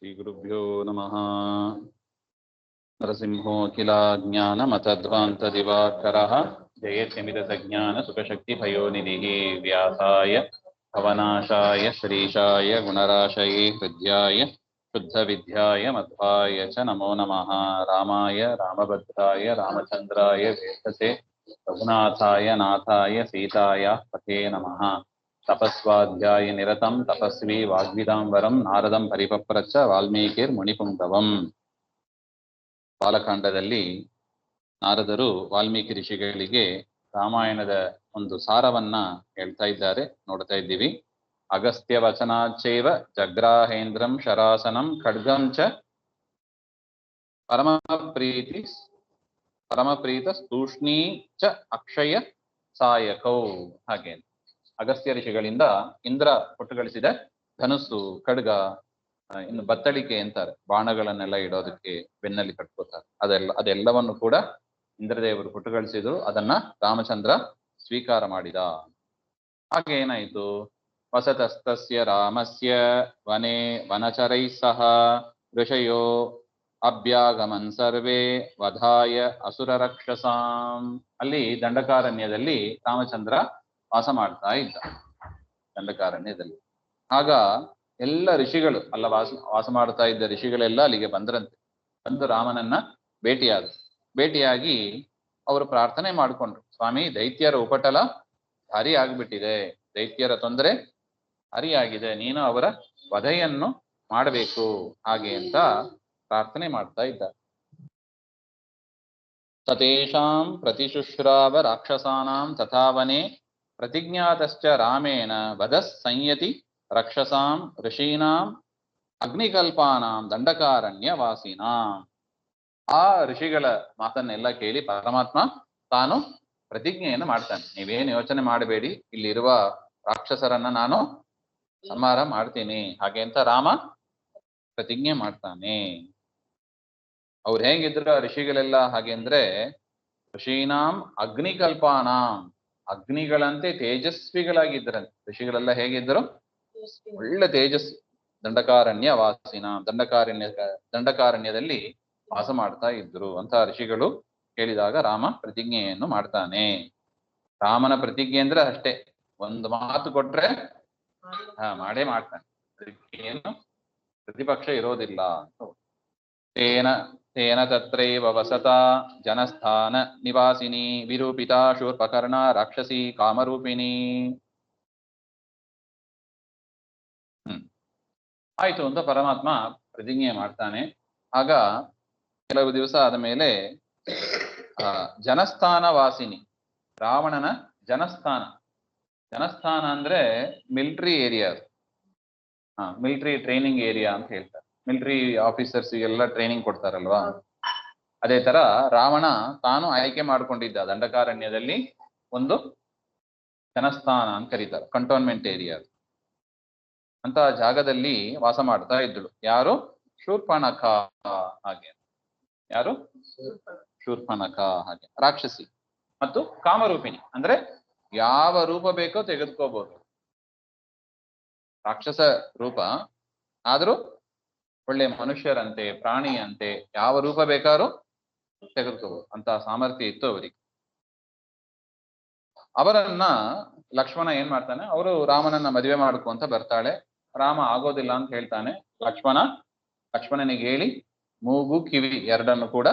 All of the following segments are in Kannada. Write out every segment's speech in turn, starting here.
श्रीगुरुभ्यो नमः। नरसिंहोऽखिलाज्ञानमतध्वान्तदिवाकरः जयत्यमितज्ञानसुखशक्तिभयोनिधिः व्यासाय भवनाशाय श्रीशाय गुणराशये हृद्याय शुद्धविद्याय मध्वाय च नमो नमः। रामाय रामभद्राय रामचन्द्राय वेधसे रघुनाथाय नाथाय सीतायाः पते नमः। तपस्वाध्याय निरतं तपस्वी वाग्विदांबरं नारदं ಪರಿಪಪ್ರಚ್ಚ ವಾಲ್ಮೀಕಿರ್ಮುನಿಪುಂಗವಂ. ಬಾಲಕಾಂಡದಲ್ಲಿ ನಾರದರು ವಾಲ್ಮೀಕಿ ಋಷಿಗಳಿಗೆ ರಾಮಾಯಣದ ಒಂದು ಸಾರವನ್ನ ಹೇಳ್ತಾ ಇದ್ದಾರೆ, ನೋಡ್ತಾ ಇದ್ದೀವಿ. ಅಗಸ್ತ್ಯ ವಚನಾಚೈವ ಜಗ್ರಾಹೇಂದ್ರಂ ಶರಾಸನಂ ಖಡ್ಗಂ ಚ ಪರಮಪ್ರೀತ ಸ್ತೂಷ್ಣೀ ಚ ಅಕ್ಷಯ ಸಾಯಕೌ. ಹಾಗೆ ಅಗಸ್ತ್ಯ ಋಷಿಗಳಿಂದ ಇಂದ್ರ ಕೊಟ್ಟುಗಳಿಸಿದ ಧನುಸ್ಸು, ಖಡ್ಗ, ಇನ್ನು ಬತ್ತಳಿಕೆ ಅಂತಾರೆ, ಬಾಣಗಳನ್ನೆಲ್ಲ ಇಡೋದಕ್ಕೆ ಬೆನ್ನಲ್ಲಿ ಕಟ್ಕೋತಾರೆ. ಅದೆಲ್ಲವನ್ನು ಕೂಡ ಇಂದ್ರದೇವರು ಕೊಟ್ಟುಗಳಿಸಿದ್ರು. ಅದನ್ನ ರಾಮಚಂದ್ರ ಸ್ವೀಕಾರ ಮಾಡಿದ. ಹಾಗೆ ಏನಾಯ್ತು? ವಸತಸ್ತಸ್ಯ ರಾಮಸ್ಯ ವನೆ ವನಚರೈ ಸಹ ಋಷಯೋ ಅಭ್ಯಾಗಮನ್ ಸರ್ವೇ ವಧಾಯ ಅಸುರ ರಕ್ಷಸಾಂ. ಅಲ್ಲಿ ದಂಡಕಾರಣ್ಯದಲ್ಲಿ ರಾಮಚಂದ್ರ ವಾಸ ಮಾಡ್ತಾ ಇದ್ದ. ದಂಡಕಾರಣ್ಯದಲ್ಲಿ ಆಗ ಎಲ್ಲ ಋಷಿಗಳು ವಾಸ ಮಾಡ್ತಾ ಇದ್ದ ಋಷಿಗಳೆಲ್ಲ ಅಲ್ಲಿಗೆ ಬಂದ್ರಂತೆ. ಬಂದು ರಾಮನನ್ನ ಭೇಟಿಯಾಗಿ ಅವರು ಪ್ರಾರ್ಥನೆ ಮಾಡಿಕೊಂಡ್ರು. ಸ್ವಾಮಿ, ದೈತ್ಯರ ಉಪಟಳ ಭಾರಿ ಆಗ್ಬಿಟ್ಟಿದೆ, ದೈತ್ಯರ ತೊಂದರೆ ಭಾರಿಯಾಗಿದೆ, ನೀನು ಅವರ ವಧೆಯನ್ನು ಮಾಡಬೇಕು ಹಾಗೆ ಅಂತ ಪ್ರಾರ್ಥನೆ ಮಾಡ್ತಾ ಇದ್ದ. ತತೇಷಾಂ ಪ್ರತಿಶುಶ್ರಾವ ರಾಕ್ಷಸಾನಾಂ ತಥಾವನೆ ಪ್ರತಿಜ್ಞಾತಶ್ಚ ರಾಮೇಣ ವಧಸ್ ಸಂಯತಿ ರಕ್ಷಸಾಂ ಋಷೀನಾಂ ಅಗ್ನಿಕಲ್ಪಾನಾಂ ದಂಡಕಾರಣ್ಯ ವಾಸಿನಾಂ. ಆ ಋಷಿಗಳ ಮಾತನ್ನೆಲ್ಲ ಕೇಳಿ ಪರಮಾತ್ಮ ತಾನು ಪ್ರತಿಜ್ಞೆಯನ್ನು ಮಾಡ್ತಾನೆ. ನೀವೇನು ಯೋಚನೆ ಮಾಡಬೇಡಿ, ಇಲ್ಲಿರುವ ರಾಕ್ಷಸರನ್ನ ನಾನು ಸಂಹಾರ ಮಾಡ್ತೀನಿ ಹಾಗೆ ಅಂತ ರಾಮ ಪ್ರತಿಜ್ಞೆ ಮಾಡ್ತಾನೆ. ಅವ್ರು ಹೇಗಿದ್ರು ಋಷಿಗಳೆಲ್ಲ ಹಾಗೆ ಅಂದ್ರೆ, ಋಷೀನಾಂ ಅಗ್ನಿಕಲ್ಪಾನಾಂ, ಅಗ್ನಿಗಳಂತೆ ತೇಜಸ್ವಿಗಳಾಗಿದ್ದರಂತೆ. ಋಷಿಗಳೆಲ್ಲ ಹೇಗಿದ್ದರು? ಒಳ್ಳೆ ತೇಜಸ್ವಿ. ದಂಡಕಾರಣ್ಯ ವಾಸಿನ, ದಂಡಕಾರಣ್ಯದಲ್ಲಿ ವಾಸ ಮಾಡ್ತಾ ಇದ್ರು ಅಂತ ಋಷಿಗಳು ಹೇಳಿದಾಗ ರಾಮ ಪ್ರತಿಜ್ಞೆಯನ್ನು ಮಾಡ್ತಾನೆ. ರಾಮನ ಪ್ರತಿಜ್ಞೆ ಅಂದ್ರೆ ಅಷ್ಟೇ, ಒಂದು ಮಾತು ಕೊಟ್ರೆ ಮಾಡೇ ಮಾಡ್ತಾನೆ, ಏನು ಪ್ರತಿಪಕ್ಷ ಇರೋದಿಲ್ಲ. ತೇನ ತತ್ರೈವ ವಸತಾ ಜನಸ್ಥಾನ ನಿವಾಸಿನಿ ವಿರೂಪಿತಾ ಶೂರ್ಪಕರ್ಣ ರಾಕ್ಷಸಿ ಕಾಮರೂಪಿಣಿ. ಆಯ್ತು ಅಂತ ಪರಮಾತ್ಮ ಪ್ರತಿಜ್ಞೆ ಮಾಡ್ತಾನೆ. ಆಗ ಕೆಲವು ದಿವಸ ಆದ ಮೇಲೆ ಜನಸ್ಥಾನ ವಾಸಿನಿ, ರಾವಣನ ಜನಸ್ಥಾನ ಅಂದ್ರೆ military area, military training area ಅಂತ ಹೇಳ್ತಾರೆ. ಮಿಲಿಟರಿ ಆಫೀಸರ್ಸ್ಗೆಲ್ಲ ಟ್ರೈನಿಂಗ್ ಕೊಡ್ತಾರಲ್ವಾ, ಅದೇ ತರ ರಾವಣ ತಾನು ಆಯ್ಕೆ ಮಾಡ್ಕೊಂಡಿದ್ದ ದಂಡಕಾರಣ್ಯದಲ್ಲಿ ಒಂದು ಜನಸ್ಥಾನ ಅಂತ ಕರೀತಾರೆ, ಕಂಟೋನ್ಮೆಂಟ್ ಏರಿಯಾ ಅಂತ ಜಾಗದಲ್ಲಿ ವಾಸ ಮಾಡ್ತಾ ಇದ್ದಳು. ಯಾರು? ಶೂರ್ಪಣಖ. ಹಾಗೆ ಯಾರು? ಶೂರ್ಪಣಖ ಹಾಗೆ ರಾಕ್ಷಸಿ. ಮತ್ತು ಕಾಮರೂಪಿಣಿ ಅಂದ್ರೆ ಯಾವ ರೂಪ ಬೇಕೋ ತೆಗೆದುಕೋಬಹುದು, ರಾಕ್ಷಸ ರೂಪ ಆದ್ರೂ ಒಳ್ಳೆ ಮನುಷ್ಯರಂತೆ ಪ್ರಾಣಿಯಂತೆ ಯಾವ ರೂಪ ಬೇಕಾದ್ರೂ ತೆಗೆದುಕೋಬಹುದು ಅಂತ ಸಾಮರ್ಥ್ಯ ಇತ್ತು ಅವರಿಗೆ. ಅವರನ್ನ ಲಕ್ಷ್ಮಣ ಏನ್ ಮಾಡ್ತಾನೆ, ಅವರು ರಾಮನನ್ನ ಮದುವೆ ಮಾಡ್ಕೊ ಅಂತ ಬರ್ತಾಳೆ. ರಾಮ ಆಗೋದಿಲ್ಲ ಅಂತ ಹೇಳ್ತಾನೆ. ಲಕ್ಷ್ಮಣನಿಗೆ ಹೇಳಿ ಮೂಗು ಕಿವಿ ಎರಡನ್ನು ಕೂಡ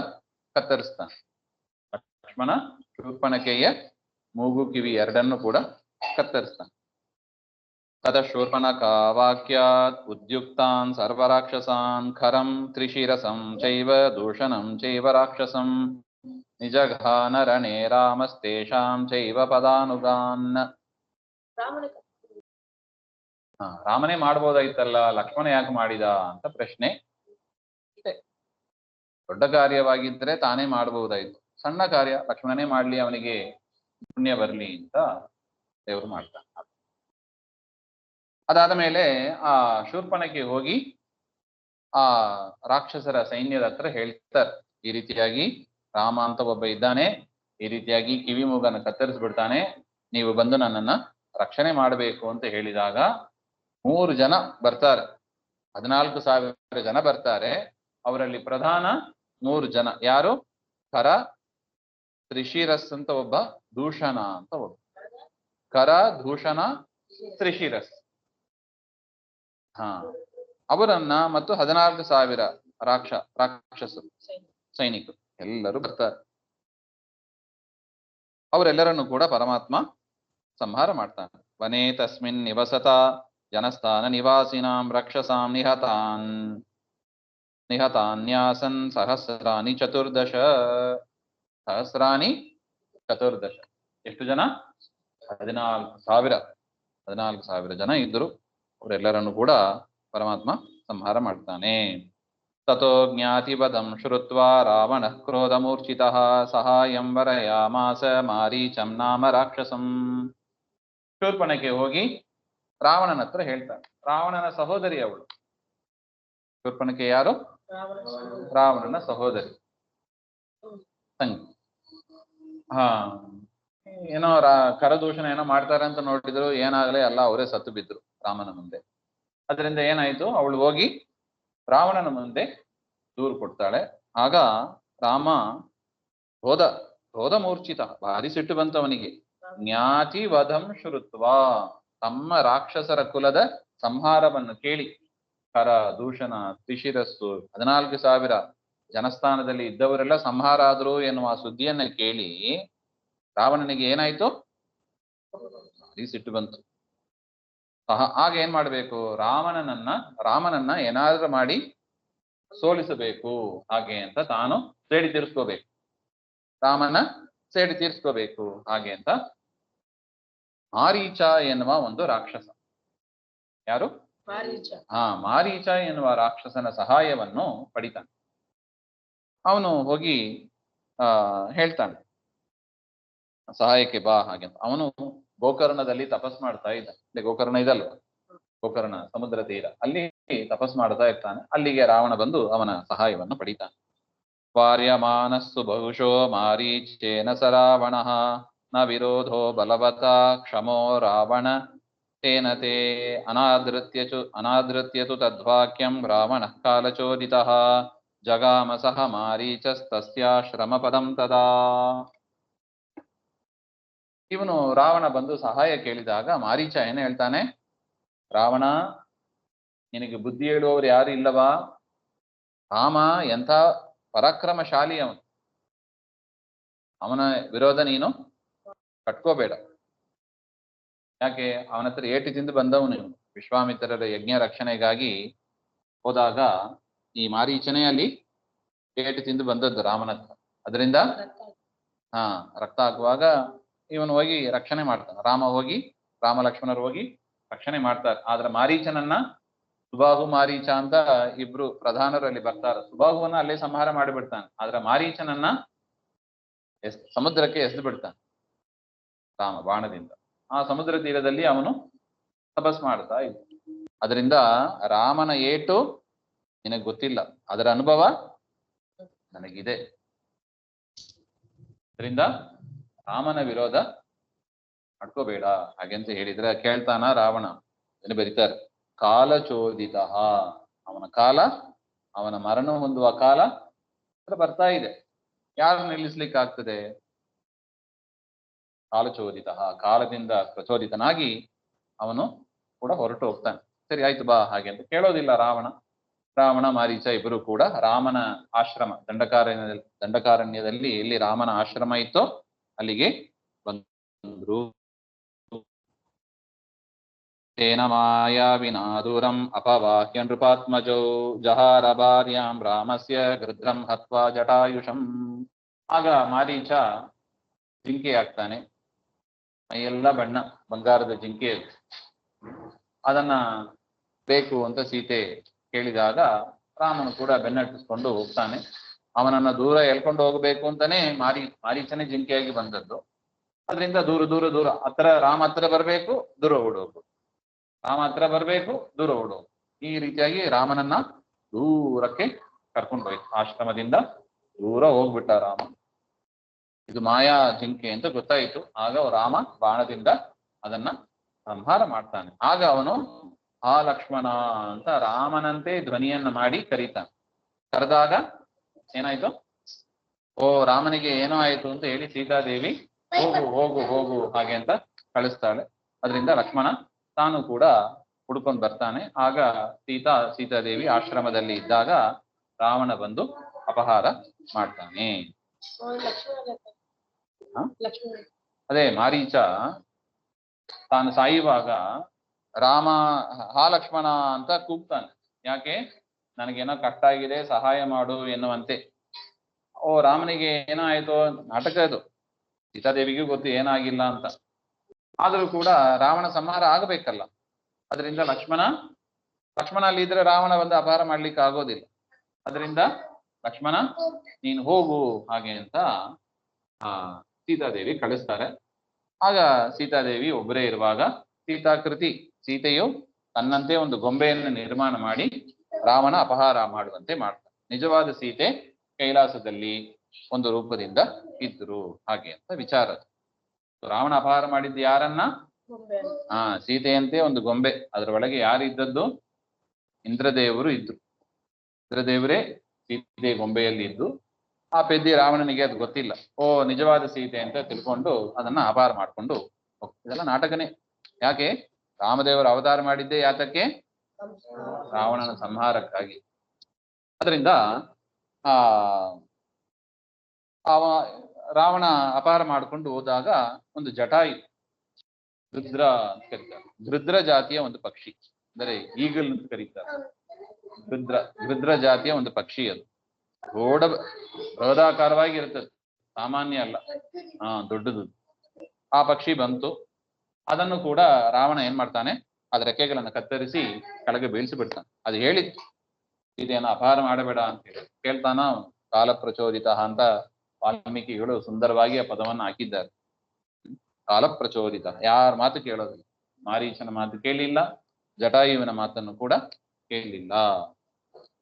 ಕತ್ತರಿಸ್ತಾನೆ. ಲಕ್ಷ್ಮಣ ಶೂರ್ಪಣಖೆಯ ಮೂಗು ಕಿವಿ ಎರಡನ್ನು ಕೂಡ ಕತ್ತರಿಸ್ತಾನೆ. ತದ ಶೂರ್ಪಣಖಾ ವಾಕ್ಯಾತ್ ಉದ್ಯುಕ್ತಾನ್ ಸರ್ವರಾಕ್ಷಸಾನ್ ಖರಂ ತ್ರಿಶಿರಸಂ ಚೈವ ದೂಷಣಂ ಚೈವ ರಾಕ್ಷಸಂ ನಿಜಘಾನ ರಣೇ ರಾಮಸ್ತೇಷಾಂ ಚೈವ ಪದಾನುಗಾನ್. ರಾಮನೇ ಮಾಡ್ಬೋದಾಯ್ತಲ್ಲ, ಲಕ್ಷ್ಮಣ ಯಾಕೆ ಮಾಡಿದ ಅಂತ ಪ್ರಶ್ನೆ. ದೊಡ್ಡ ಕಾರ್ಯವಾಗಿದ್ರೆ ತಾನೇ ಮಾಡ್ಬೋದಾಯ್ತು, ಸಣ್ಣ ಕಾರ್ಯ ಲಕ್ಷ್ಮಣನೇ ಮಾಡ್ಲಿ, ಅವನಿಗೆ ಪುಣ್ಯ ಬರ್ಲಿ ಅಂತ ದೇವರು ಮಾಡ್ತಾನೆ. ಅದಾದ ಮೇಲೆ ಆ ಶೂರ್ಪಣಖೆ ಹೋಗಿ ಆ ರಾಕ್ಷಸರ ಸೈನ್ಯದ ಹತ್ರ ಹೇಳ್ತಾರೆ, ಈ ರೀತಿಯಾಗಿ ರಾಮ ಅಂತ ಒಬ್ಬ ಇದ್ದಾನೆ, ಈ ರೀತಿಯಾಗಿ ಕಿವಿ ಮೂಗನ್ನು ಕತ್ತರಿಸ್ಬಿಡ್ತಾನೆ, ನೀವು ಬಂದು ನನ್ನನ್ನ ರಕ್ಷಣೆ ಮಾಡಬೇಕು ಅಂತ ಹೇಳಿದಾಗ 3 ಜನ ಬರ್ತಾರೆ. 14,000 ಜನ ಬರ್ತಾರೆ. ಅವರಲ್ಲಿ ಪ್ರಧಾನ 3 ಜನ. ಯಾರು? ಕರ, ತ್ರಿಶಿರಸ್ ಅಂತ ಒಬ್ಬ, ದೂಷಣ ಅಂತ ಒಬ್ಬ. ಕರ, ದೂಷಣ, ತ್ರಿಶಿರಸ್. ಅವರನ್ನ ಮತ್ತು 14,000 ರಾಕ್ಷಸರು ಸೈನಿಕರು ಎಲ್ಲರೂ ಬರ್ತಾರೆ. ಅವರೆಲ್ಲರನ್ನು ಕೂಡ ಪರಮಾತ್ಮ ಸಂಹಾರ ಮಾಡ್ತಾನೆ. ವನೇ ತಸ್ಮಿನ್ ನಿವಸತ ಜನಸ್ಥಾನ ನಿವಾಸಿನಾಂ ರಕ್ಷಸಾಂ ನಿಹತಾನ್ಯಾಸನ್ ಸಹಸ್ರಾಣಿ ಚತುರ್ದಶ. ಎಷ್ಟು ಜನ? 14,000 ಜನ ಇದ್ದರು. ಅವರೆಲ್ಲರನ್ನು ಕೂಡ ಪರಮಾತ್ಮ ಸಂಹಾರ ಮಾಡ್ತಾನೆ. ತಥೋ ಜ್ಞಾತಿಪದಂ ಶ್ರುತ್ವಾ ರಾವಣ ಕ್ರೋಧಮೂರ್ಛಿತಃ ಸಹಾಯಂ ವರಯಾಮಾಸ ಮಾರೀಚಂ ನಾಮ ರಾಕ್ಷಸಂ. ಶೂರ್ಪಣಖೆ ಹೋಗಿ ರಾವಣನ ಹತ್ರ ಹೇಳ್ತಾನೆ. ರಾವಣನ ಸಹೋದರಿ ಅವಳು. ಶೂರ್ಪಣಖೆ ಯಾರು? ರಾವಣನ ಸಹೋದರಿ, ತಂಗಿ. ಏನೋ ಕರದೂಷಣ ಏನೋ ಮಾಡ್ತಾರೆ ಅಂತ ನೋಡಿದ್ರು, ಏನಾಗಲೇ ಅಲ್ಲ, ಅವರೇ ಸತ್ತು ಬಿದ್ರು ರಾಮನ ಮುಂದೆ. ಅದರಿಂದ ಏನಾಯ್ತು, ಅವಳು ಹೋಗಿ ರಾವಣನ ಮುಂದೆ ದೂರು ಕೊಡ್ತಾಳೆ. ಆಗ ರಾಮ ಕ್ರೋಧ ಮೂರ್ಛಿತ, ಭಾರಿ ಸಿಟ್ಟು ಬಂತು ಅವನಿಗೆ. ಜ್ಞಾತಿ ವಧಂ ಶ್ರುತ್ವ, ತಮ್ಮ ರಾಕ್ಷಸರ ಕುಲದ ಸಂಹಾರವನ್ನು ಕೇಳಿ, ಕರ, ದೂಷಣ, ತ್ರಿಶಿರಸ್ಸು 14,000 ಜನಸ್ಥಾನದಲ್ಲಿ ಇದ್ದವರೆಲ್ಲ ಸಂಹಾರ ಆದ್ರು ಎನ್ನುವ ಸುದ್ದಿಯನ್ನ ಕೇಳಿ ರಾವಣನಿಗೆ ಏನಾಯ್ತು? ಭಾರಿ ಸಿಟ್ಟು ಬಂತು. ಆಗ ಏನ್ ಮಾಡ್ಬೇಕು? ರಾಮನನ್ನ ಏನಾದ್ರೂ ಮಾಡಿ ಸೋಲಿಸಬೇಕು ಹಾಗೆ ಅಂತ ತಾನು ಸೇಡಿ ತೀರಿಸ್ಕೋಬೇಕು. ರಾಮನ ಸೇಡಿ ತೀರಿಸ್ಕೋಬೇಕು ಹಾಗೆ ಅಂತ ಮಾರೀಚ ಎನ್ನುವ ಒಂದು ರಾಕ್ಷಸ. ಯಾರು? ಮಾರೀಚ ಎನ್ನುವ ರಾಕ್ಷಸನ ಸಹಾಯವನ್ನು ಪಡಿತಾನೆ. ಅವನು ಹೋಗಿ ಹೇಳ್ತಾನೆ, ಸಹಾಯಕ್ಕೆ ಬಾ ಹಾಗೆ ಅಂತ. ಅವನು ಗೋಕರ್ಣದಲ್ಲಿ ತಪಸ್ ಮಾಡ್ತಾ ಇದ್ದ. ಗೋಕರ್ಣ ಇದಲ್ವ, ಗೋಕರ್ಣ ಸಮುದ್ರ ತೀರ, ಅಲ್ಲಿ ತಪಸ್ ಮಾಡ್ತಾ ಇರ್ತಾನೆ. ಅಲ್ಲಿಗೆ ರಾವಣ ಬಂದು ಅವನ ಸಹಾಯವನ್ನು ಪಡಿತಾನೆ. ವಾರ್ಯಮಾನಸ್ಸು ಬಹುಶೋ ಮಾರೀಚೇನ ಸ ರಾವಣ ನ ವಿರೋಧೋ ಬಲವತ ಕ್ಷಮೋ ರಾವಣ ತೇನ ತೇ ಅನಾದೃತ್ಯತು ತದ್ವಾಕ್ಯಂ ರಾವಣ ಕಾಲಚೋದಿತಃ ಜಗಾಮ ಸಹ ಮಾರೀಚಸ್ತಸ್ಯಾಶ್ರಮ ಪದಂ ತದಾ. ಇವನು ರಾವಣ ಬಂದು ಸಹಾಯ ಕೇಳಿದಾಗ ಮಾರೀಚ ಏನು ಹೇಳ್ತಾನೆ? ರಾವಣ, ನಿನಗೆ ಬುದ್ಧಿ ಹೇಳುವವರು ಯಾರು ಇಲ್ಲವಾ? ರಾಮ ಎಂಥ ಪರಾಕ್ರಮಶಾಲಿ ಅವನು, ಅವನ ವಿರೋಧ ನೀನು ಕಟ್ಕೋಬೇಡ. ಯಾಕೆ? ಅವನ ಹತ್ರ ಏಟು ತಿಂದು ಬಂದವನು ಇವನು. ವಿಶ್ವಾಮಿತ್ರರ ಯಜ್ಞ ರಕ್ಷಣೆಗಾಗಿ ಹೋದಾಗ ಈ ಮಾರೀಚನೇ ಅಲ್ಲಿ ಏಟು ತಿಂದು ಬಂದದ್ದು ರಾಮನ ಹತ್ರ. ಅದರಿಂದ ರಕ್ತ ಹಾಕುವಾಗ ಇವನು ಹೋಗಿ ರಕ್ಷಣೆ ಮಾಡ್ತಾನೆ. ರಾಮ ಲಕ್ಷ್ಮಣರು ಹೋಗಿ ರಕ್ಷಣೆ ಮಾಡ್ತಾರೆ. ಆದ್ರೆ ಮಾರೀಚನನ್ನ, ಸುಬಾಹು ಮಾರೀಚ ಅಂತ ಇಬ್ರು ಪ್ರಧಾನರಲ್ಲಿ ಬರ್ತಾರೆ. ಸುಬಾಹುವನ್ನ ಅಲ್ಲೇ ಸಂಹಾರ ಮಾಡಿಬಿಡ್ತಾನೆ. ಆದ್ರೆ ಮಾರೀಚನನ್ನ ಸಮುದ್ರಕ್ಕೆ ಎಸೆದು ಬಿಡ್ತಾನೆ ರಾಮ ಬಾಣದಿಂದ. ಆ ಸಮುದ್ರ ತೀರದಲ್ಲಿ ಅವನು ತಪಸ್ ಮಾಡ್ತಾ ಇದ್ದ. ಅದರಿಂದ ರಾಮನ ಏಟು ನಿನಗೆ ಗೊತ್ತಿಲ್ಲ, ಅದರ ಅನುಭವ ನನಗಿದೆ. ಅದರಿಂದ ರಾಮನ ವಿರೋಧ ಮಾಡ್ಕೋಬೇಡ ಹಾಗೆಂತ ಹೇಳಿದ್ರೆ ಕೇಳ್ತಾನ ರಾವಣ? ಏನು ಬರೀತಾರೆ? ಕಾಲಚೋದಿತ, ಅವನ ಕಾಲ, ಅವನ ಮರಣ ಹೊಂದುವ ಕಾಲ ಬರ್ತಾ ಇದೆ. ಯಾರು ನಿಲ್ಲಿಸ್ಲಿಕ್ಕೆ ಆಗ್ತದೆ? ಕಾಲಚೋದಿತ, ಕಾಲದಿಂದ ಪ್ರಚೋದಿತನಾಗಿ ಅವನು ಕೂಡ ಹೊರಟು ಹೋಗ್ತಾನೆ. ಸರಿ ಆಯ್ತು ಬಾ ಹಾಗೆ ಅಂತ ಕೇಳೋದಿಲ್ಲ ರಾವಣ ಮಾರೀಚ ಇಬ್ಬರು ಕೂಡ ರಾಮನ ಆಶ್ರಮ ದಂಡಕಾರಣ್ಯದಲ್ಲಿ ಎಲ್ಲಿ ರಾಮನ ಆಶ್ರಮ ಇತ್ತೋ ಅಲ್ಲಿಗೆ ಬಂದ್ರು. ತೇನ ಮಾಯಾವಿನಾ ದೂರಂ ಅಪವಾಹ್ಯ ನೃಪಾತ್ಮಜೌ ಜಹಾರ ಭಾರ್ಯಾಂ ರಾಮಸ್ಯ ಗೃಧ್ರಂ ಹತ್ವಾ ಜಟಾಯುಷಂ. ಆಗ ಮಾರೀಚ ಜಿಂಕೆ ಆಗ್ತಾನೆ. ಮೈಯೆಲ್ಲ ಬಣ್ಣ, ಬಂಗಾರದ ಜಿಂಕೆ. ಅದನ್ನ ಬೇಕು ಅಂತ ಸೀತೆ ಕೇಳಿದಾಗ ರಾಮನು ಕೂಡ ಬೆನ್ನಟ್ಟಿಸ್ಕೊಂಡು ಹೋಗ್ತಾನೆ. ಅವನನ್ನ ದೂರ ಎಳ್ಕೊಂಡು ಹೋಗ್ಬೇಕು ಅಂತಾನೆ ಮಾರೀಚನೇ ಜಿಂಕೆಯಾಗಿ ಬಂದದ್ದು. ಅದರಿಂದ ದೂರ ರಾಮ ಹತ್ರ ಬರ್ಬೇಕು, ದೂರ ಓಡೋಗು, ರಾಮ ಹತ್ರ ಬರ್ಬೇಕು, ದೂರ ಓಡೋಗು. ಈ ರೀತಿಯಾಗಿ ರಾಮನನ್ನ ದೂರಕ್ಕೆ ಕರ್ಕೊಂಡು ಹೋಯ್ತು. ಆಶ್ರಮದಿಂದ ದೂರ ಹೋಗ್ಬಿಟ್ಟ ರಾಮ. ಇದು ಮಾಯಾ ಜಿಂಕೆ ಅಂತ ಗೊತ್ತಾಯಿತು. ಆಗ ರಾಮ ಬಾಣದಿಂದ ಅದನ್ನ ಸಂಹಾರ ಮಾಡ್ತಾನೆ. ಆಗ ಅವನು ಆ ಲಕ್ಷ್ಮಣ ಅಂತ ರಾಮನಂತೆ ಧ್ವನಿಯನ್ನ ಮಾಡಿ ಕರೀತಾನೆ. ಕರೆದಾಗ ಏನಾಯ್ತು? ಓ ರಾಮನಿಗೆ ಏನೋ ಆಯ್ತು ಅಂತ ಹೇಳಿ ಸೀತಾದೇವಿ ಹೋಗು ಹೋಗು ಹೋಗು ಹಾಗೆ ಅಂತ ಕಳಿಸ್ತಾಳೆ. ಅದರಿಂದ ಲಕ್ಷ್ಮಣ ತಾನು ಕೂಡ ಹುಡ್ಕೊಂಡು ಬರ್ತಾನೆ. ಆಗ ಸೀತಾದೇವಿ ಆಶ್ರಮದಲ್ಲಿ ಇದ್ದಾಗ ರಾವಣ ಬಂದು ಅಪಹಾರ ಮಾಡ್ತಾನೆ. ಅದೇ ಮಾರೀಚ ತಾನು ಸಾಯುವಾಗ ರಾಮ ಹಾ ಲಕ್ಷ್ಮಣ ಅಂತ ಕೂಗ್ತಾನೆ. ಯಾಕೆ? ನನಗೇನೋ ಕಷ್ಟ ಆಗಿದೆ, ಸಹಾಯ ಮಾಡು ಎನ್ನುವಂತೆ. ಓ ರಾಮನಿಗೆ ಏನೋ ಆಯ್ತು, ನಾಟಕ ಅದು. ಸೀತಾದೇವಿಗೂ ಗೊತ್ತು ಏನಾಗಿಲ್ಲ ಅಂತ. ಆದರೂ ಕೂಡ ರಾವಣ ಸಂಹಾರ ಆಗಬೇಕಲ್ಲ. ಅದರಿಂದ ಲಕ್ಷ್ಮಣ ಅಲ್ಲಿ ಇದ್ರೆ ರಾವಣ ಬಂದು ಅಪಹಾರ ಮಾಡ್ಲಿಕ್ಕೆ ಆಗೋದಿಲ್ಲ. ಅದರಿಂದ ಲಕ್ಷ್ಮಣ ನೀನು ಹೋಗು ಹಾಗೆ ಅಂತ ಸೀತಾದೇವಿ ಕಳಿಸ್ತಾರೆ. ಆಗ ಸೀತಾದೇವಿ ಒಬ್ಬರೇ ಇರುವಾಗ ಸೀತೆಯು ತನ್ನಂತೆ ಒಂದು ಗೊಂಬೆಯನ್ನು ನಿರ್ಮಾಣ ಮಾಡಿ ರಾವಣ ಅಪಹಾರ ಮಾಡುವಂತೆ ಮಾಡ್ತಾನೆ. ನಿಜವಾದ ಸೀತೆ ಕೈಲಾಸದಲ್ಲಿ ಒಂದು ರೂಪದಿಂದ ಇದ್ರು ಹಾಗೆ ಅಂತ ವಿಚಾರ. ರಾವಣ ಅಪಹಾರ ಮಾಡಿದ್ದು ಯಾರನ್ನ? ಸೀತೆಯಂತೆ ಒಂದು ಗೊಂಬೆ. ಅದರೊಳಗೆ ಯಾರಿದ್ದದ್ದು? ಇಂದ್ರದೇವರು ಇದ್ರು. ಇಂದ್ರದೇವರೇ ಸೀತೆ ಗೊಂಬೆಯಲ್ಲಿ ಇದ್ದು ಆ ಪೆದ್ದಿ ರಾವಣನಿಗೆ ಅದು ಗೊತ್ತಿಲ್ಲ. ಓ ನಿಜವಾದ ಸೀತೆ ಅಂತ ತಿಳ್ಕೊಂಡು ಅದನ್ನ ಅಪಹಾರ ಮಾಡ್ಕೊಂಡು ಇದೆಲ್ಲ ನಾಟಕನೇ. ಯಾಕೆ? ರಾಮದೇವರು ಅವತಾರ ಮಾಡಿದ್ದೇ ಯಾತಕ್ಕೆ? ರಾವಣನ ಸಂಹಾರಕ್ಕಾಗಿ. ಅದರಿಂದ ರಾವಣ ಅಪಹಾರ ಮಾಡ್ಕೊಂಡು ಹೋದಾಗ ಒಂದು ಜಟಾಯು, ಗೃದ್ರ ಅಂತ ಕರೀತಾರೆ. ಗೃದ್ರ ಜಾತಿಯ ಒಂದು ಪಕ್ಷಿ, ಅಂದರೆ ಈಗಲ್ ಅಂತ ಕರೀತಾರೆ. ಗೃದ್ರ ಜಾತಿಯ ಒಂದು ಪಕ್ಷಿ. ಅದು ಬೃಹದಾಕಾರವಾಗಿ ಇರ್ತದೆ, ಸಾಮಾನ್ಯ ಅಲ್ಲ, ದೊಡ್ಡದು. ಆ ಪಕ್ಷಿ ಬಂತು. ಅದನ್ನು ಕೂಡ ರಾವಣ ಏನ್ ಮಾಡ್ತಾನೆ, ಅದ್ರ ರೆಕ್ಕೆಗಳನ್ನು ಕತ್ತರಿಸಿ ಕೆಳಗೆ ಬೀಳಿಸಿಬಿಡ್ತಾನೆ. ಅದು ಹೇಳಿತ್ತು ಇದೇನ ಅಪಹಾರ ಮಾಡಬೇಡ ಅಂತ ಹೇಳಿ. ಕೇಳ್ತಾನ ಕಾಲ ಪ್ರಚೋದಿತ ಅಂತ ವಾಲ್ಮೀಕಿಗಳು ಸುಂದರವಾಗಿ ಆ ಪದವನ್ನು ಹಾಕಿದ್ದಾರೆ. ಕಾಲ ಪ್ರಚೋದಿತ, ಯಾರ ಮಾತು ಕೇಳೋದಿಲ್ಲ. ಮಾರೀಚನ ಮಾತು ಕೇಳಿಲ್ಲ, ಜಟಾಯುವಿನ ಮಾತನ್ನು ಕೂಡ ಕೇಳಲಿಲ್ಲ.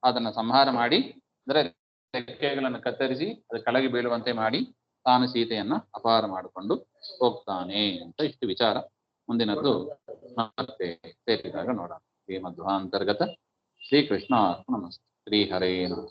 ಅದನ್ನ ಸಂಹಾರ ಮಾಡಿ, ಅಂದ್ರೆ ರೆಕ್ಕೆಗಳನ್ನು ಕತ್ತರಿಸಿ ಅದು ಕೆಳಗೆ ಬೀಳುವಂತೆ ಮಾಡಿ ತಾನು ಸೀತೆಯನ್ನ ಅಪಹಾರ ಮಾಡಿಕೊಂಡು ಹೋಗ್ತಾನೆ ಅಂತ ಇಷ್ಟು ವಿಚಾರ. ಮುಂದಿನದ್ದು ಮತ್ತೆ ಸೇರಿದಾಗ ನೋಡೋಣ. ಶ್ರೀಮಧ್ವಾಂತರ್ಗತ ಶ್ರೀಕೃಷ್ಣ ನಮಸ್ತೆ. ಶ್ರೀ ಹರೇ ನಮಃ.